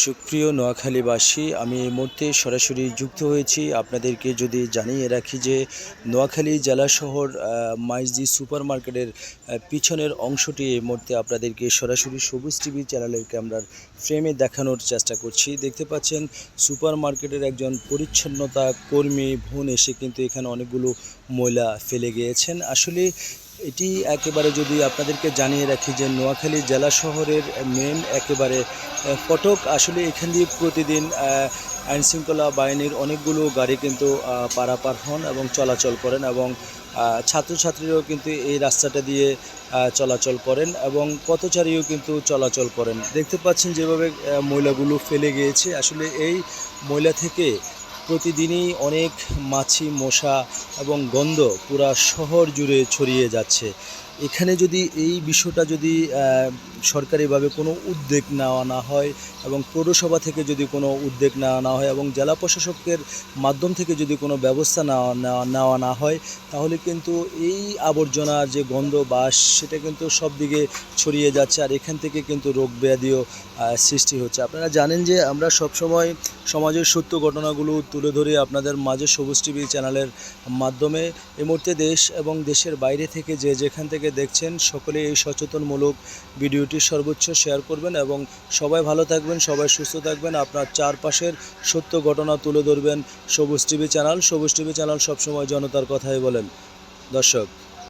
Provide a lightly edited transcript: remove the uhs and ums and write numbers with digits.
সুপ্রিয় নোয়াখালীবাসী, আমি এই মুহূর্তে সরাসরি যুক্ত হয়েছি। আপনাদেরকে যদি জানিয়ে রাখি যে নোয়াখালী জেলা শহর মাইজদি সুপার মার্কেটের পিছনের অংশটি এই মুহূর্তে আপনাদেরকে সরাসরি সবুজ টিভি চ্যানেলের ক্যামেরার ফ্রেমে দেখানোর চেষ্টা করছি। দেখতে পাচ্ছেন সুপার মার্কেটের একজন পরিচ্ছন্নতা কর্মী বোন এসে কিন্তু এখানে অনেকগুলো ময়লা ফেলে গিয়েছেন। আসলে এটি একেবারে যদি আপনাদেরকে জানিয়ে রাখি যে নোয়াখালী জেলা শহরের মেন একেবারে ফটক। আসলে এখান দিয়ে প্রতিদিন আইনশৃঙ্খলা বাহিনীর অনেকগুলো গাড়ি কিন্তু পারাপার হন এবং চলাচল করেন, এবং ছাত্রছাত্রীরাও কিন্তু এই রাস্তাটা দিয়ে চলাচল করেন এবং পথচারীও কিন্তু চলাচল করেন। দেখতে পাচ্ছেন যেভাবে ময়লাগুলো ফেলে গিয়েছে, আসলে এই ময়লা থেকে প্রতিদিনই অনেক মাছি, মশা এবং গন্ধ পুরা শহর জুড়ে ছড়িয়ে যাচ্ছে। এখানে যদি এই বিষয়টা যদি সরকারিভাবে কোনো উদ্যোগ নেওয়া না হয় এবং পৌরসভা থেকে যদি কোনো উদ্যোগ নেওয়া হয় এবং জেলা প্রশাসকের মাধ্যম থেকে যদি কোনো ব্যবস্থা নেওয়া না হয়, তাহলে কিন্তু এই আবর্জনার যে গন্ধ বাস সেটা কিন্তু সব দিকে ছড়িয়ে যাচ্ছে, আর এখান থেকে কিন্তু রোগ ব্যাধিও সৃষ্টি হচ্ছে। আপনারা জানেন যে আমরা সবসময় সমাজের সত্য ঘটনাগুলো তুলে ধরি আপনাদের মাঝে সবুজ টিভি চ্যানেলের মাধ্যমে। এই মুহূর্তে দেশ এবং দেশের বাইরে থেকে যেখান থেকে দেখছেন সকলে এই সচেতনমূলক ভিডিওটি সর্বোচ্চ শেয়ার করবেন এবং সবাই ভালো থাকবেন, সবাই সুস্থ থাকবেন। আপনার চারপাশের সত্য ঘটনা তুলে ধরবেন সবুজ টিভি চ্যানেল। সবুজ টিভি চ্যানেল সবসময় জনতার কথাই বলেন। দর্শক।